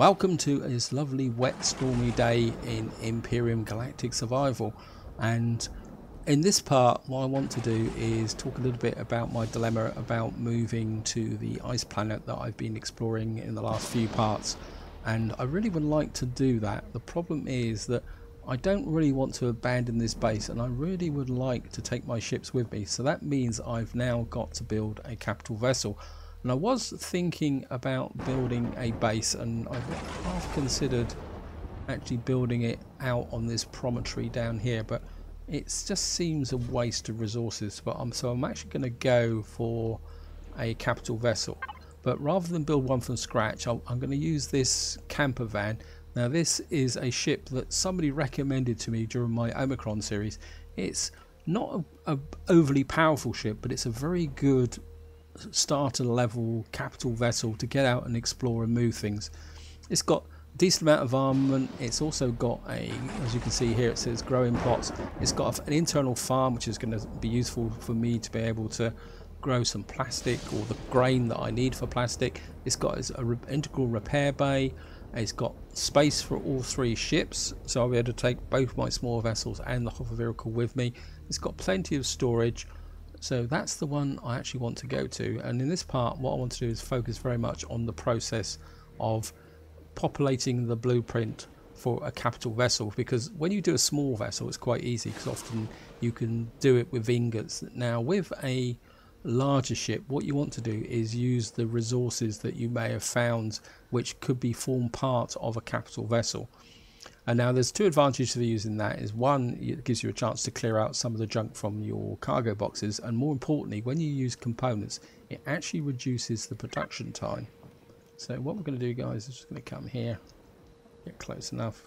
Welcome to this lovely wet stormy day in Empyrion Galactic Survival, and in this part what I want to do is talk a little bit about my dilemma about moving to the ice planet that I've been exploring in the last few parts. And I really would like to do that. The problem is that I don't really want to abandon this base, and I really would like to take my ships with me, so that means I've now got to build a capital vessel. And I was thinking about building a base, and I've half considered actually building it out on this promontory down here, but it just seems a waste of resources. But so I'm actually going to go for a capital vessel, but rather than build one from scratch, I'm going to use this camper van. Now this is a ship that somebody recommended to me during my Omicron series. It's not a overly powerful ship, but it's a very good starter level capital vessel to get out and explore and move things. It's got a decent amount of armament. It's also got a, as you can see here, it says growing plots. It's got an internal farm which is going to be useful for me to be able to grow some plastic or the grain that I need for plastic. It's got an integral repair bay. It's got space for all three ships, so I'll be able to take both my small vessels and the hover vehicle with me. It's got plenty of storage. So that's the one I actually want to go to, and in this part what I want to do is focus very much on the process of populating the blueprint for a capital vessel, because when you do a small vessel it's quite easy because often you can do it with ingots. Now with a larger ship, what you want to do is use the resources that you may have found which could form part of a capital vessel. And now there's two advantages of using that. Is one, it gives you a chance to clear out some of the junk from your cargo boxes, and more importantly, when you use components, it actually reduces the production time. So what we're going to do, guys, is just going to come here, get close enough,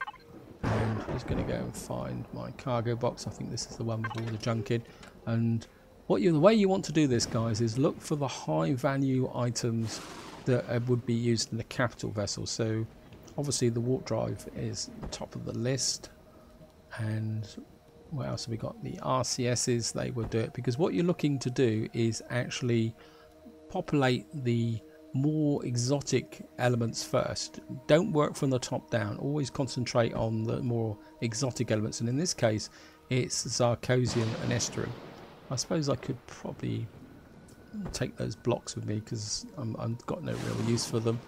and I'm just going to go and find my cargo box. I think this is the one with all the junk in. And the way you want to do this, guys, is look for the high value items that would be used in the capital vessel. So obviously the warp drive is top of the list, and what else have we got? The RCSs, they would do it, because what you're looking to do is actually populate the more exotic elements first. Don't work from the top down, always concentrate on the more exotic elements, and in this case it's Zarkosium and Esterium. I suppose I could probably take those blocks with me because I've got no real use for them.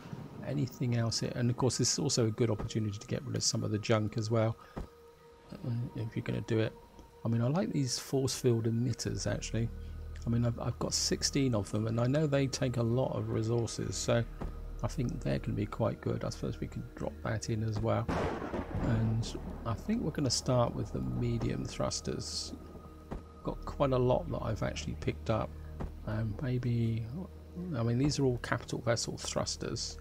Anything else here? And of course this is also a good opportunity to get rid of some of the junk as well, if you're going to do it. I mean, I like these force field emitters actually. I mean, I've got 16 of them, and I know they take a lot of resources, so I think they're going to be quite good. I suppose we could drop that in as well. And I think we're going to start with the medium thrusters. Got quite a lot that I've actually picked up, and maybe, I mean, these are all capital vessel thrusters.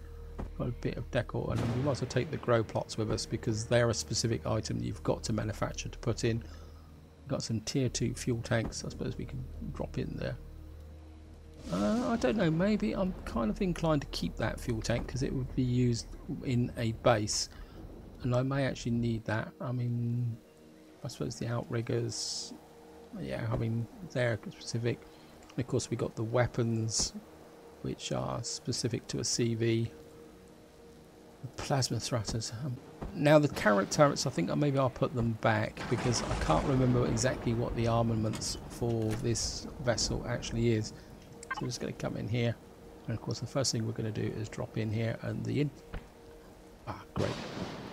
Got a bit of decor, and we might as well take the grow plots with us because they're a specific item that you've got to manufacture to put in. We've got some tier 2 fuel tanks. I suppose we can drop in there. I don't know, maybe I'm kind of inclined to keep that fuel tank because it would be used in a base, and I may actually need that. I mean, I suppose the outriggers, yeah, I mean, they're specific. And of course we got the weapons which are specific to a CV. Plasma thrusters. Now the carrot turrets, I think maybe I'll put them back because I can't remember exactly what the armaments for this vessel actually is. So I'm just going to come in here, and of course the first thing we're going to do is drop in here, and great.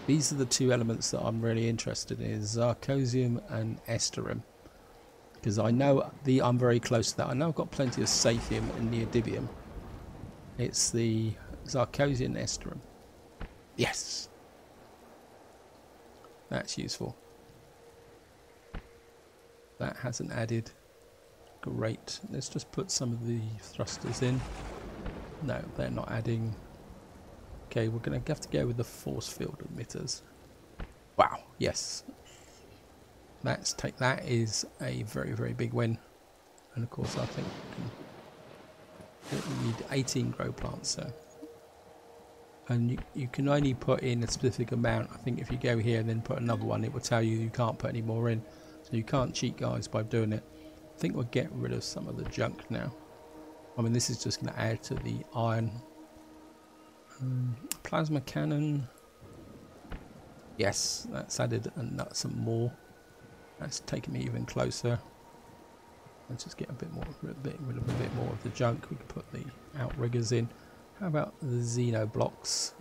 These are the two elements that I'm really interested in, is Zarkosium and Esterium, because I know I'm very close to that. I know I've got plenty of Sathium and Neodymium. It's the Zarkosium and Esterium. Yes, that's useful. That hasn't added. Great. Let's just put some of the thrusters in. No, they're not adding. Okay, we're going to have to go with the force field emitters. Wow, yes. That is a very, very big win. And of course I think we need 18 grow plants, so. And you can only put in a specific amount. I think if you go here and then put another one, it will tell you can't put any more in. So you can't cheat, guys, by doing it. I think we'll get rid of some of the junk now. I mean, this is just going to add to the iron. Plasma cannon. Yes, that's added some more. That's taking me even closer. Let's just get rid of a bit more of the junk. We can put the outriggers in. How about the Xeno blocks?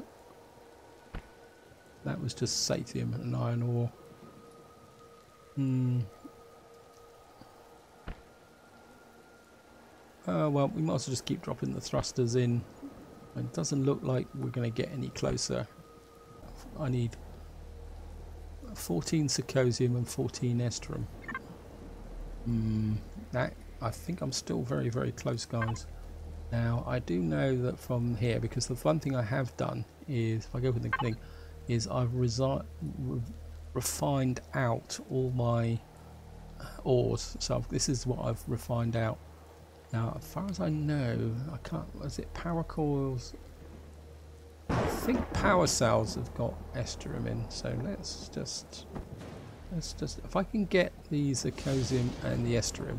That was just Sathium and iron ore. Well, we might as well just keep dropping the thrusters in. It doesn't look like we're going to get any closer. I need 14 Zirconium and 14 Estrum. That, I think I'm still very, very close, guys. Now, I do know that from here, because the one thing I have done is, if I go with the thing, is I've refined out all my ores. So this is what I've refined out. Now, as far as I know, I can't. Was it power coils? I think power cells have got Estrum in. So let's just. If I can get the Zirconium and the Estrum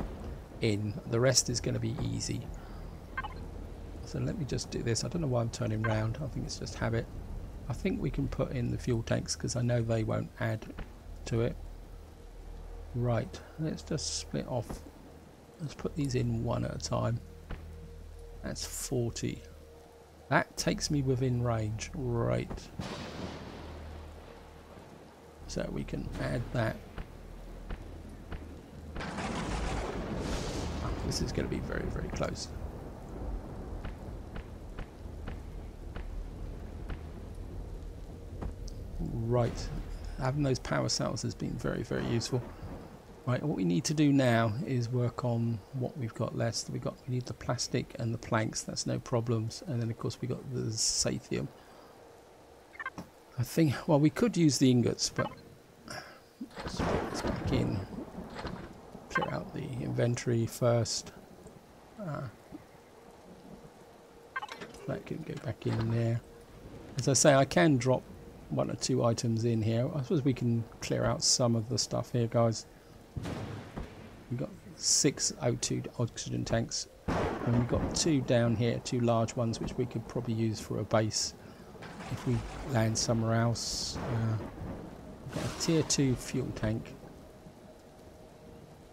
in, the rest is going to be easy. So let me just do this. I don't know why I'm turning round. I think it's just habit. I think we can put in the fuel tanks because I know they won't add to it. Right, let's just split off. Let's put these in one at a time. That's 40. That takes me within range. Right. So we can add that. Oh, this is going to be very, very close. Right, having those power cells has been very, very useful. Right, what we need to do now is work on what we've got left. We need the plastic and the planks. That's no problems. And then of course we got the Sathium. I think, well, we could use the ingots, but let's put this back in. Clear out the inventory first. That can go back in there. As I say, I can drop 1 or 2 items in here. I suppose we can clear out some of the stuff here, guys. We've got 6 O2 oxygen tanks, and we've got 2 down here, 2 large ones, which we could probably use for a base if we land somewhere else. We've got a tier 2 fuel tank.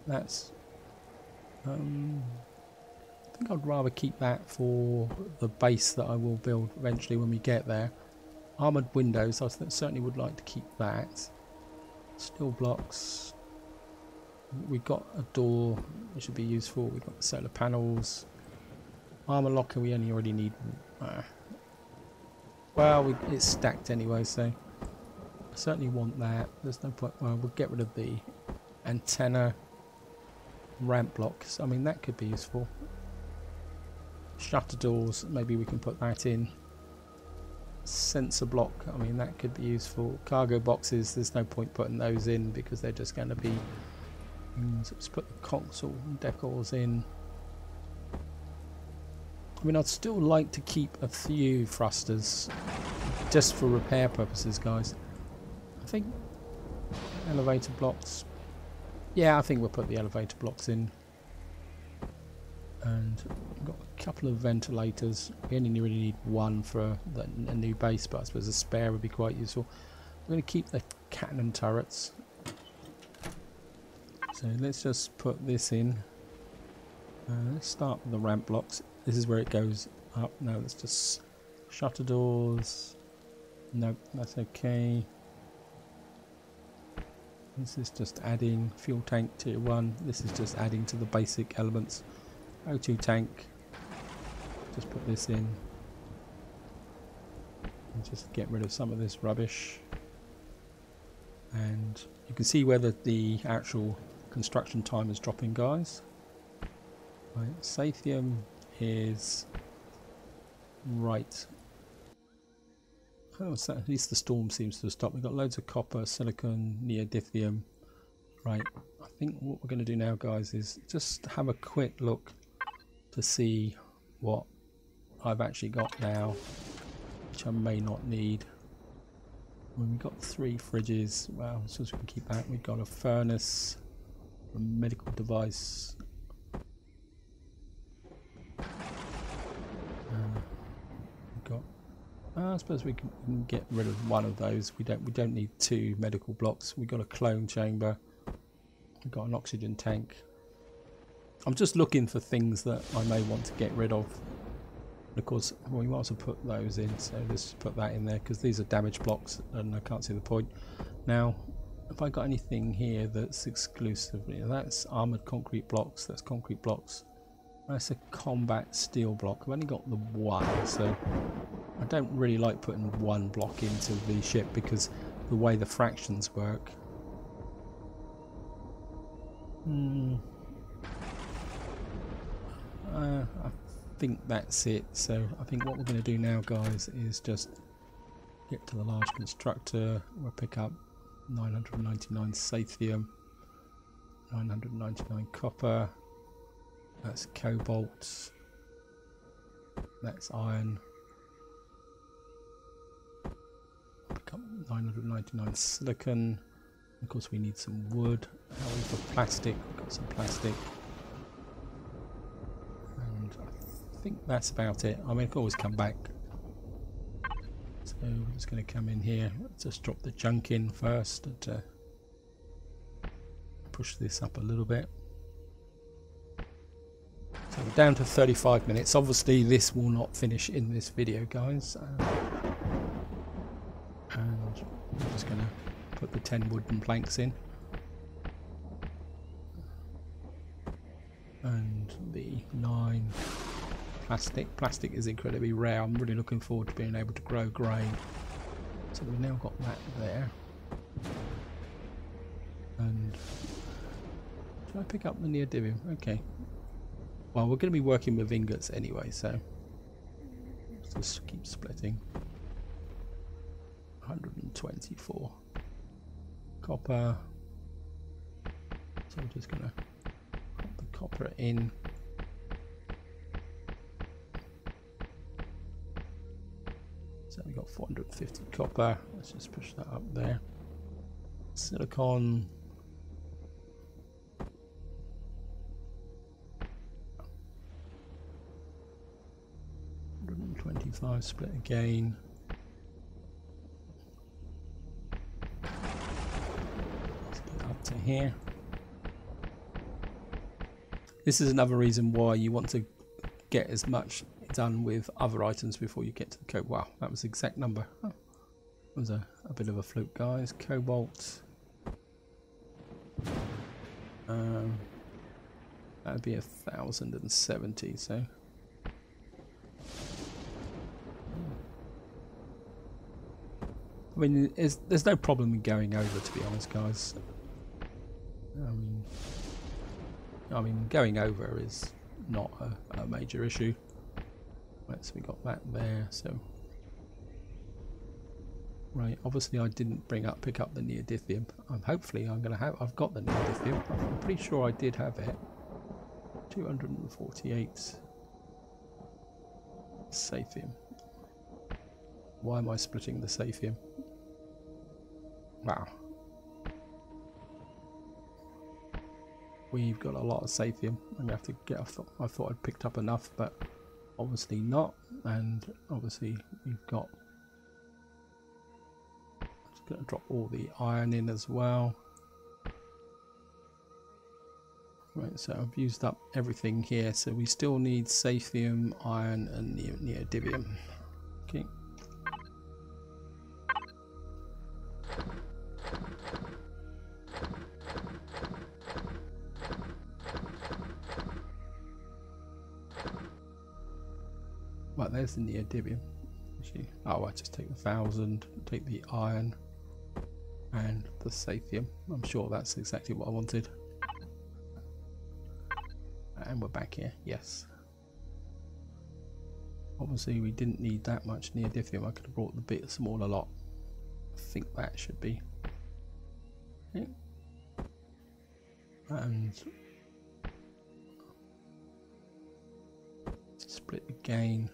That's I think I'd rather keep that for the base that I will build eventually when we get there. Armoured windows, I certainly would like to keep that. Steel blocks. We've got a door which should be useful. We've got the solar panels. Armour locker, we only already need. Well, it's stacked anyway, so I certainly want that. There's no point. Well, we'll get rid of the antenna ramp blocks. I mean, that could be useful. Shutter doors, maybe we can put that in. Sensor block, I mean, that could be useful. Cargo boxes, there's no point putting those in because they're just going to be. So let's put the console decals in. I mean, I'd still like to keep a few thrusters just for repair purposes, guys. I think elevator blocks. Yeah, I think we'll put the elevator blocks in. And we've got a couple of ventilators. We only really need 1 for a new base, but I suppose a spare would be quite useful. We're going to keep the cannon turrets. So let's just put this in. Let's start with the ramp blocks. This is where it goes up. No, let's just shutter doors. Nope, that's okay. This is just adding fuel tank tier 1. This is just adding to the basic elements. O2 tank. Just put this in. And just get rid of some of this rubbish. And you can see whether the actual construction time is dropping, guys. Right, Sathium is right. Oh, so at least the storm seems to have stopped. We've got loads of copper, silicon, neodymium. Right, I think what we're going to do now, guys, is just have a quick look to see what I've actually got now, which I may not need. We've got 3 fridges. Well, so we can keep that. We've got a furnace, a medical device. We've got I suppose we can get rid of one of those. We don't need 2 medical blocks. We've got a clone chamber. We've got an oxygen tank. I'm just looking for things that I may want to get rid of. Of course, we might as well put those in. So let's put that in there because these are damage blocks and I can't see the point. Now, have I got anything here that's exclusively? That's armoured concrete blocks. That's concrete blocks. That's a combat steel block. I've only got the 1, so I don't really like putting 1 block into the ship because the way the fractions work. I think that's it. So I think what we're going to do now, guys, is just get to the large constructor. We'll pick up 999 sathium, 999 copper. That's cobalt. That's iron. Pick up 999 silicon. Of course, we need some wood. How are we for plastic? We've got some plastic. And I think that's about it. I mean, I can always come back. So we're just going to come in here. Let's just drop the junk in first and push this up a little bit. So we're down to 35 minutes. Obviously, this will not finish in this video, guys. And I'm just going to put the 10 wooden planks in. And the 9 plastic. Plastic is incredibly rare. I'm really looking forward to being able to grow grain. So we've now got that there. And should I pick up the neodymium? Okay. Well, we're going to be working with ingots anyway, so let's just keep splitting. 124 copper. So we're just going to put the copper in. So we got 450 copper. Let's just push that up there. Silicon. 125 split again. Let's get up to here. This is another reason why you want to get as much done with other items before you get to the code. Wow, that was the exact number. Oh, that was a bit of a fluke, guys. Cobalt. That would be 1,070. So. I mean, there's no problem in going over, to be honest, guys. I mean, going over is not a major issue. Right, so we got that there. So, right, obviously I didn't pick up the neodymium. Hopefully I've got the neodymium. I'm pretty sure I did have it. 248 sathium. Why am I splitting the sathium? Wow. We've got a lot of sathium. I'm gonna have to get off. I thought I'd picked up enough, but obviously not. And obviously we've got. I'm just gonna drop all the iron in as well. Right, so I've used up everything here. So we still need sathium, iron, and neodymium. Okay. Right, there's the neodymium. Oh, I just take the 1,000, take the iron and the sathium. I'm sure that's exactly what I wanted. And we're back here, yes. Obviously we didn't need that much neodymium. I could have brought the bit smaller lot. I think that should be. Okay. And split again.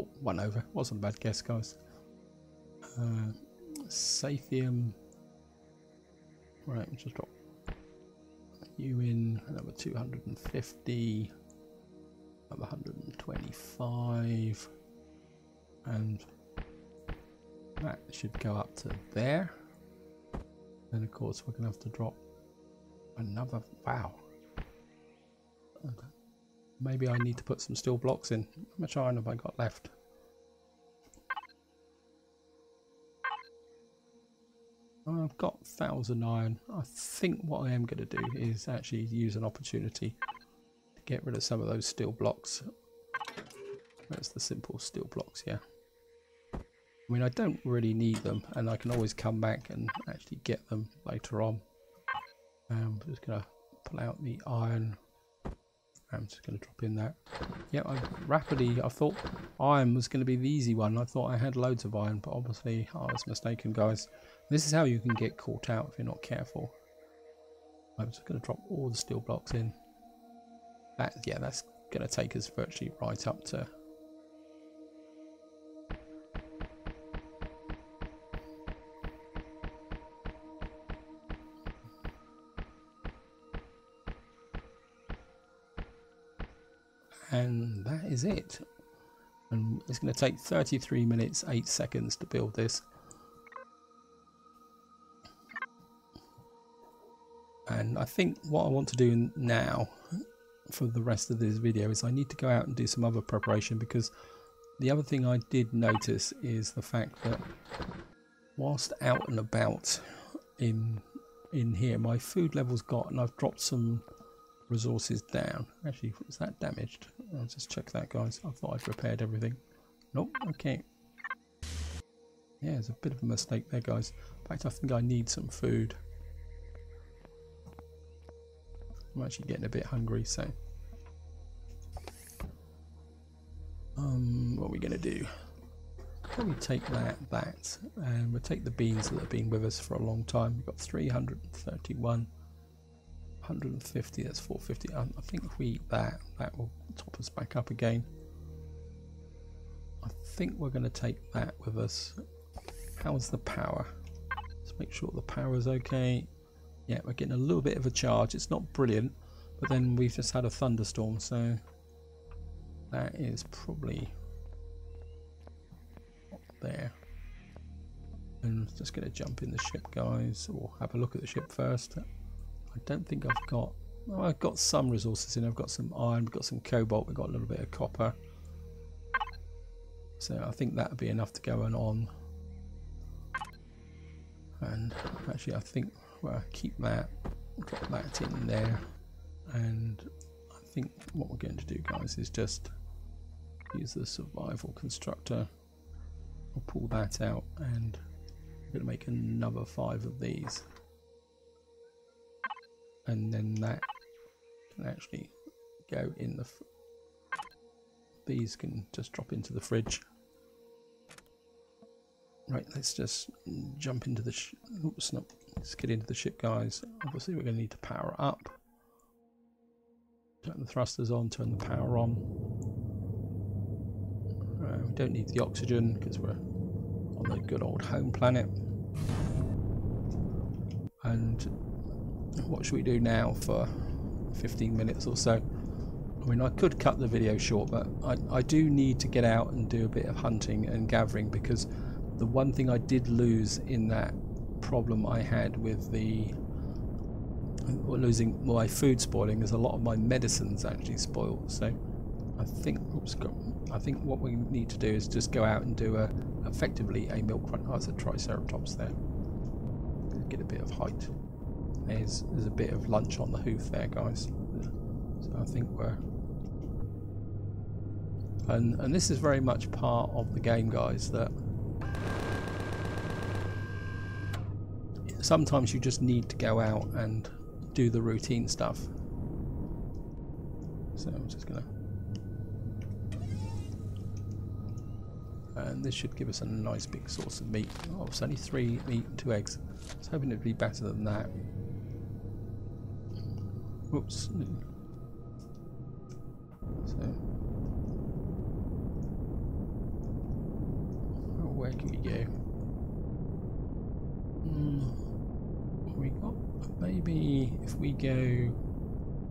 Oh, 1 over. Wasn't a bad guess, guys. Sathium. Right, just drop you in another 250, another 125, and that should go up to there. Then of course we're gonna have to drop another, wow. Okay. Maybe I need to put some steel blocks in. How much iron have I got left? I've got 1,000 iron. I think what I am going to do is actually use an opportunity to get rid of some of those steel blocks. That's the simple steel blocks, yeah. I mean, I don't really need them, and I can always come back and actually get them later on. I'm just going to pull out the iron. I'm just going to drop in that. Yeah, I thought iron was going to be the easy one. I thought I had loads of iron, but obviously I was mistaken, guys. This is how you can get caught out if you're not careful. I'm just going to drop all the steel blocks in. Yeah, that's going to take us virtually right up to... And that is it. And it's going to take 33 minutes 8 seconds to build this. And I think what I want to do now for the rest of this video is I need to go out and do some other preparation, because the other thing I did notice is the fact that whilst out and about in here, my food level's got, and I've dropped some resources down. Actually, was that damaged? I'll just check that, guys. I thought I'd repaired everything. Nope. Okay. Yeah, there's a bit of a mistake there, guys. In fact, I think I need some food. I'm actually getting a bit hungry, so what are we gonna do? Probably take that, and we'll take the beans that have been with us for a long time. We've got 331. 150, that's 450. I think if we eat that, that will top us back up again. I think we're going to take that with us. How's the power? Let's make sure the power is okay. Yeah, we're getting a little bit of a charge. It's not brilliant, but then we've just had a thunderstorm, so that is probably up there. And just going to jump in the ship, guys, or have a look at the ship first. I don't think I've got... Well, I've got some resources in. I've got some iron, we've got some cobalt, we've got a little bit of copper. So I think that would be enough to go on. And actually I think, well, keep that, drop that in there. And I think what we're going to do, guys, is just use the survival constructor. I'll pull that out, and I'm going to make another 5 of these. And then that can actually go in the... These can just drop into the fridge. Right, let's just jump into the... Oops, no. Let's get into the ship, guys. Obviously, we're going to need to power up. Turn the thrusters on, turn the power on. We don't need the oxygen because we're on the good old home planet. And what should we do now for 15 minutes or so? I mean, I could cut the video short, but I do need to get out and do a bit of hunting and gathering, because the one thing I did lose in that problem I had with the losing my food spoiling is a lot of my medicines actually spoiled. So I think, I think what we need to do is just go out and do effectively a milk run. Oh, there's a triceratops there. Get a bit of height. There's a bit of lunch on the hoof there, guys. So I think we're... And this is very much part of the game, guys, that sometimes you just need to go out and do the routine stuff. So I'm just gonna... And this should give us a nice big source of meat. Oh, it's only 3 meat and 2 eggs. I was hoping it'd be better than that. Oops. So, where can we go? What we got? Maybe if we go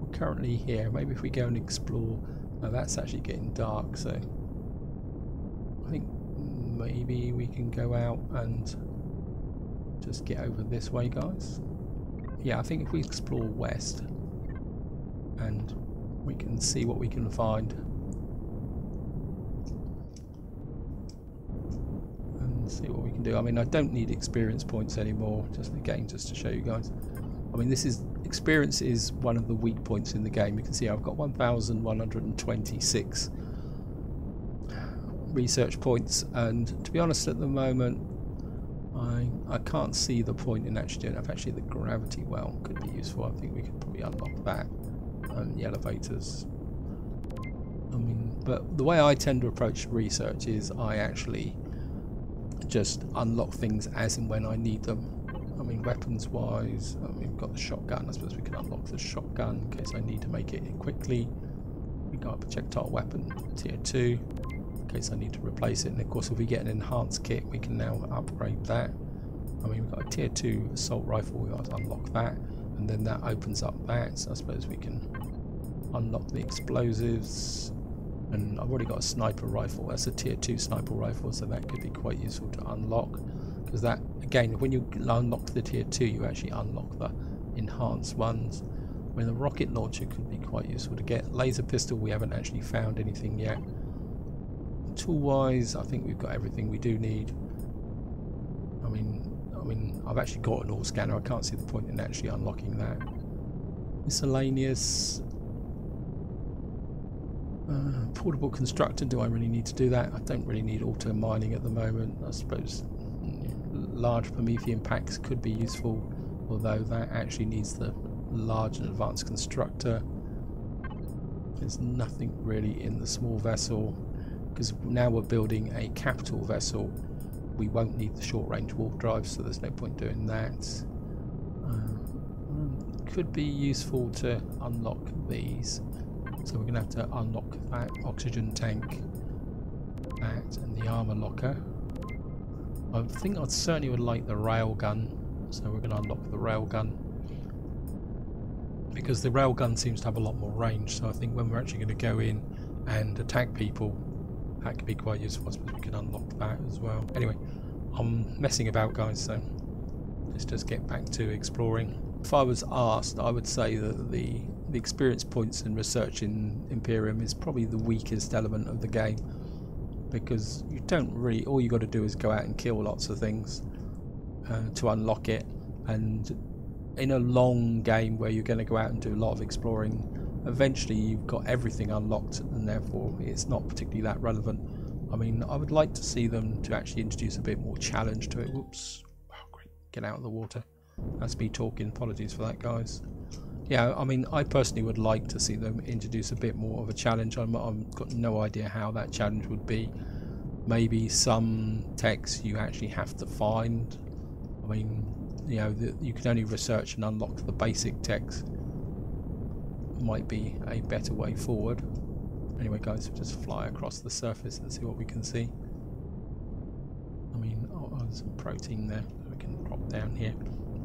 we're currently here. Maybe if we go and explore. Now that's actually getting dark, so I think maybe we can go out and just get over this way, guys. Yeah, I think if we explore west and we can see what we can find and see what we can do. I mean, I don't need experience points anymore, just again just to show you guys. I mean, experience is one of the weak points in the game. You can see I've got 1,126 research points, and to be honest, at the moment I can't see the point in actually doing it. Actually, the gravity well could be useful. I think we could probably unlock that, and the elevators. I mean, but the way I tend to approach research is I actually just unlock things as and when I need them. I mean, weapons wise, we've got the shotgun. I suppose we can unlock the shotgun in case I need to make it quickly. We got a projectile weapon, tier 2, in case I need to replace it. And of course, if we get an enhanced kit, we can now upgrade that. I mean, we've got a tier 2 assault rifle, we got to unlock that, and then that opens up that. So I suppose we can unlock the explosives. And I've already got a sniper rifle. That's a tier 2 sniper rifle, so that could be quite useful to unlock. Because that, again, when you unlock the tier 2, you actually unlock the enhanced ones. I mean, the rocket launcher could be quite useful to get. Laser pistol, we haven't actually found anything yet. Tool-wise, I think we've got everything we do need. I mean, I've actually got an ore scanner. I can't see the point in actually unlocking that. Miscellaneous. Portable constructor, do I really need to do that? I don't really need auto mining at the moment. I suppose large Promethean packs could be useful, although that actually needs the large and advanced constructor. There's nothing really in the small vessel, because now we're building a capital vessel. We won't need the short range warp drive, so there's no point doing that. Could be useful to unlock these. So we're going to have to unlock that oxygen tank, that, and the armor locker. I think I certainly would like the rail gun, so we're going to unlock the rail gun, because the rail gun seems to have a lot more range. So I think when we're actually going to go in and attack people, that could be quite useful. I suppose we can unlock that as well. Anyway, I'm messing about, guys, so let's just get back to exploring. If I was asked, I would say that the experience points in research in Empyrion is probably the weakest element of the game, because you don't really, all you got to do is go out and kill lots of things to unlock it. And in a long game where you're going to go out and do a lot of exploring, eventually you've got everything unlocked, and therefore it's not particularly that relevant. I mean, I would like to see them to actually introduce a bit more challenge to it. Whoops. Oh, great. Get out of the water. That's me talking. Apologies for that, guys. Yeah, I mean, I personally would like to see them introduce a bit more of a challenge. I've got no idea how that challenge would be. Maybe some techs you actually have to find. I mean, you know, you can only research and unlock the basic techs. Might be a better way forward. Anyway, guys, we'll just fly across the surface and see what we can see. I mean, there's some protein there. We can drop down here.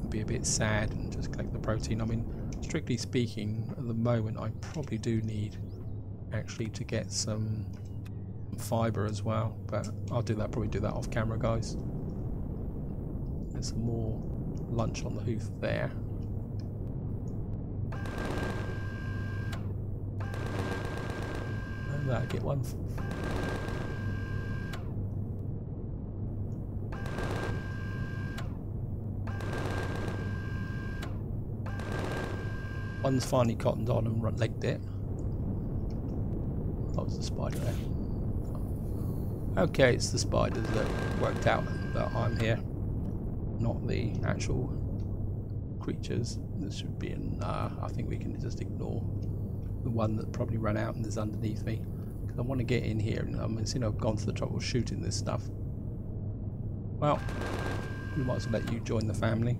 Be a bit sad and just collect the protein. I mean, strictly speaking, at the moment I probably do need actually to get some fiber as well, but I'll probably do that off camera, guys. There's some more lunch on the hoof there. And that'll get one. One's finally cottoned on and legged it. That was the spider there. Okay, it's the spiders that worked out that I'm here, not the actual creatures. This should be I think we can just ignore the one that probably ran out and is underneath me, because I want to get in here. And I've gone to the trouble of shooting this stuff. Well, we might as well let you join the family.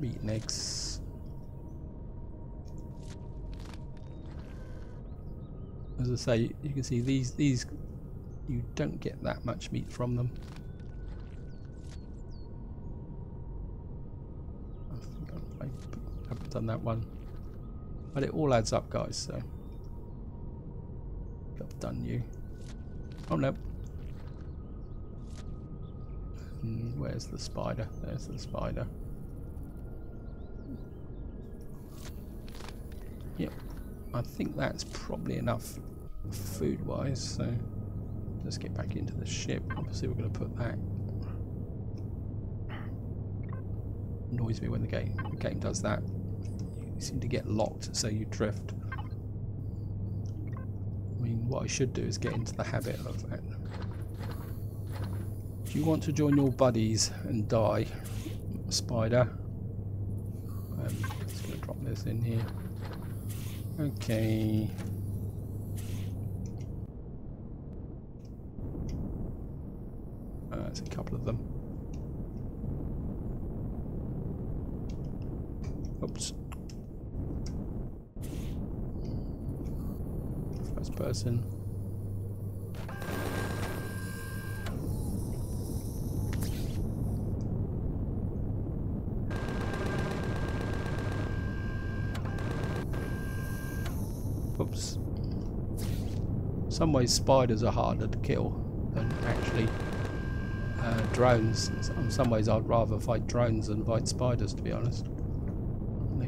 Meat and eggs. As I say, you can see these you don't get that much meat from them. I think I haven't done that one, but it all adds up, guys. So I've done you. Oh no. Where's the spider? There's the spider. Yep, I think that's probably enough food-wise. So let's get back into the ship. Obviously, we're going to put that. Annoys me when the game does that. You seem to get locked, so you drift. I mean, what I should do is get into the habit of that. If you want to join your buddies and die, spider, I'm just going to drop this in here. Okay. There's a couple of them. Oops. First person. Oops. In some ways spiders are harder to kill than actually drones. In some ways I'd rather fight drones than fight spiders, to be honest.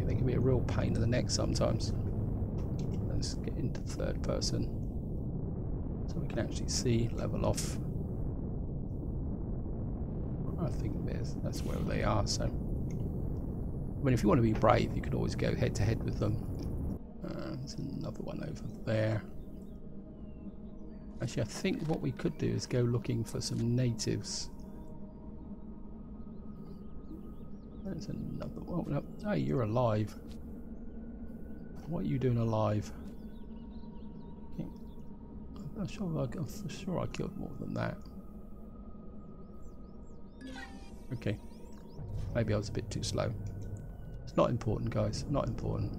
They can be a real pain in the neck sometimes. Let's get into third person so we can actually see, level off. I think that's where they are. So, I mean, if you want to be brave, you could always go head to head with them. There's another one over there. Actually, I think what we could do is go looking for some natives. There's another one. Oh, no. Hey, you're alive. What are you doing alive? I'm sure I killed more than that. Okay. Maybe I was a bit too slow. It's not important, guys. Not important.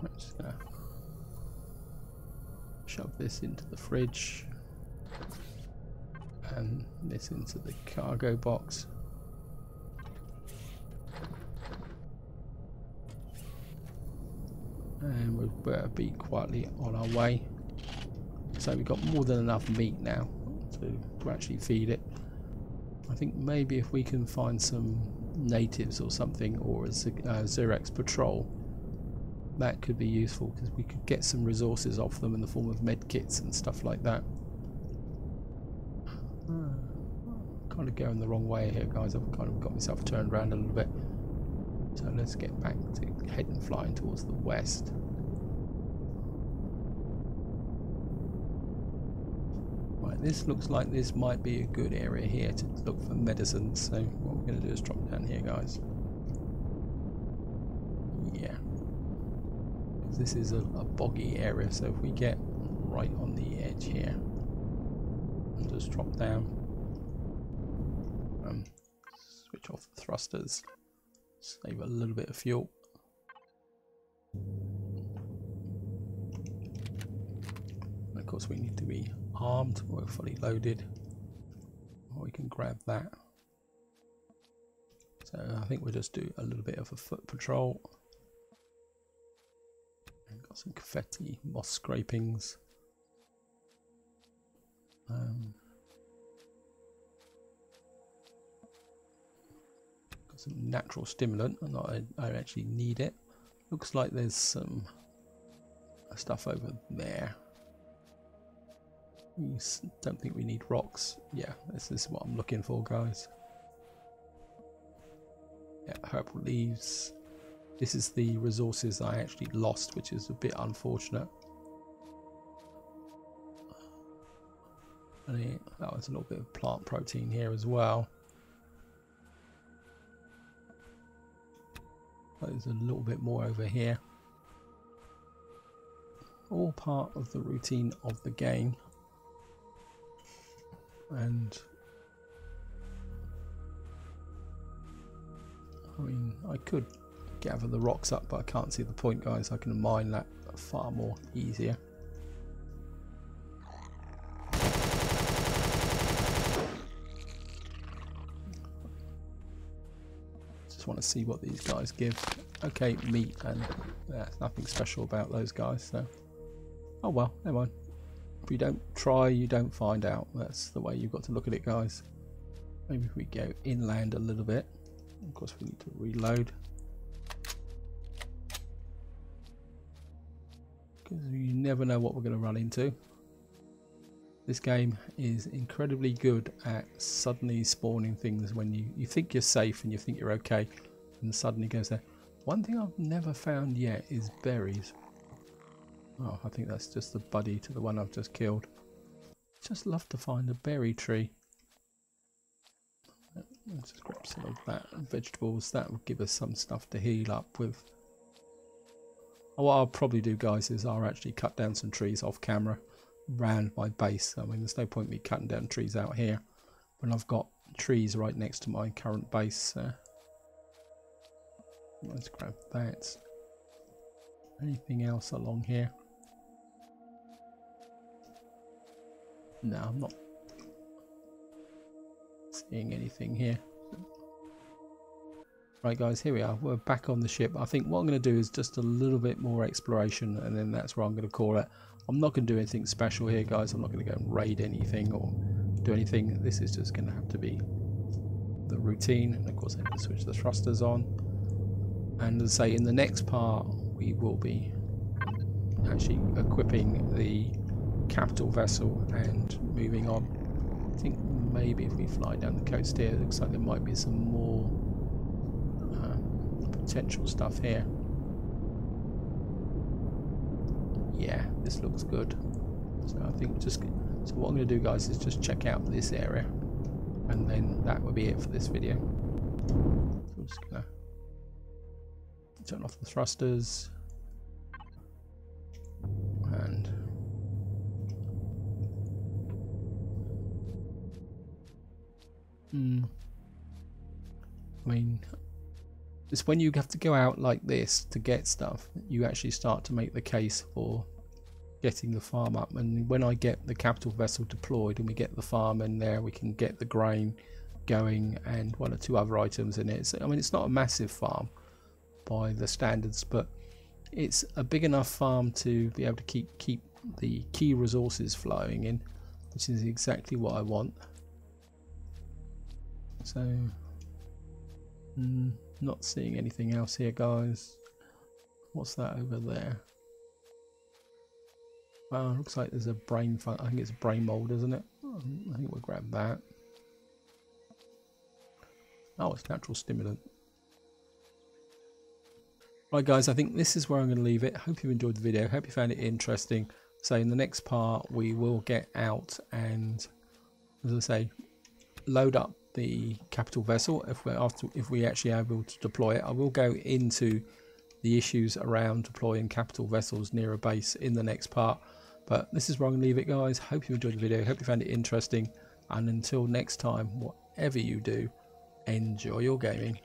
I'm just gonna shove this into the fridge and this into the cargo box. And we'll better be quietly on our way. So we've got more than enough meat now to actually feed it. I think maybe if we can find some natives or something, or a Xerex patrol, that could be useful, because we could get some resources off them in the form of med kits and stuff like that. Kind of going the wrong way here, guys. I've kind of got myself turned around a little bit. So let's get back to heading flying towards the west. Right, this looks like this might be a good area here to look for medicines. So what we're going to do is drop down here, guys. Yeah. This is a boggy area, so if we get right on the edge here and just drop down, switch off the thrusters, save a little bit of fuel. And of course we need to be armed. We're fully loaded. We can grab that. So I think we'll just do a little bit of a foot patrol. Got some confetti, moss scrapings. Got some natural stimulant, and I actually need it. Looks like there's some stuff over there. Don't think we need rocks. Yeah, this is what I'm looking for, guys. Yeah, herbal leaves. This is the resources I actually lost, which is a bit unfortunate. And that was a little bit of plant protein here as well. There's a little bit more over here. All part of the routine of the game. And I mean, I could gather the rocks up, but I can't see the point, guys. I can mine that far more easier. Just want to see what these guys give. Okay, meat, and there's nothing special about those guys. So, oh well, never mind. If you don't try, you don't find out. That's the way you've got to look at it, guys. Maybe if we go inland a little bit. Of course, we need to reload. Because you never know what we're going to run into. This game is incredibly good at suddenly spawning things when you think you're safe and you think you're okay, and suddenly goes there. One thing I've never found yet is berries. Oh, I think that's just the buddy to the one I've just killed. Just love to find a berry tree. Let's just grab some of that vegetables. That will give us some stuff to heal up with. What I'll probably do, guys, is I'll actually cut down some trees off camera around my base. I mean, there's no point me cutting down trees out here when I've got trees right next to my current base. Let's grab that. Anything else along here? No, I'm not seeing anything here. Right, guys, here we are. We're back on the ship. I think what I'm going to do is just a little bit more exploration, and then that's where I'm going to call it. I'm not going to do anything special here, guys. I'm not going to go and raid anything or do anything. This is just going to have to be the routine. And of course, I have to switch the thrusters on. And as I say, in the next part, we will be actually equipping the capital vessel and moving on. I think maybe if we fly down the coast here, it looks like there might be some more potential stuff here. Yeah, this looks good. So I think so what I'm going to do, guys, is just check out this area, and then that will be it for this video. So I'm just going to turn off the thrusters and I mean, it's when you have to go out like this to get stuff, you actually start to make the case for getting the farm up. And when I get the capital vessel deployed and we get the farm in there, we can get the grain going and one or two other items in it. So, I mean, it's not a massive farm by the standards, but it's a big enough farm to be able to keep the key resources flowing in, which is exactly what I want. So not seeing anything else here, guys. What's that over there? Well, looks like there's a brain I think it's a brain mold, isn't it? I think we'll grab that. Oh, it's natural stimulant. Right, guys, I think this is where I'm going to leave it. Hope you enjoyed the video. Hope you found it interesting. So in the next part, we will get out and, as I say, load up the capital vessel. If we actually are able to deploy it, I will go into the issues around deploying capital vessels near a base in the next part. But this is where I'm going to leave it, guys. Hope you enjoyed the video. Hope you found it interesting. And until next time, whatever you do, enjoy your gaming.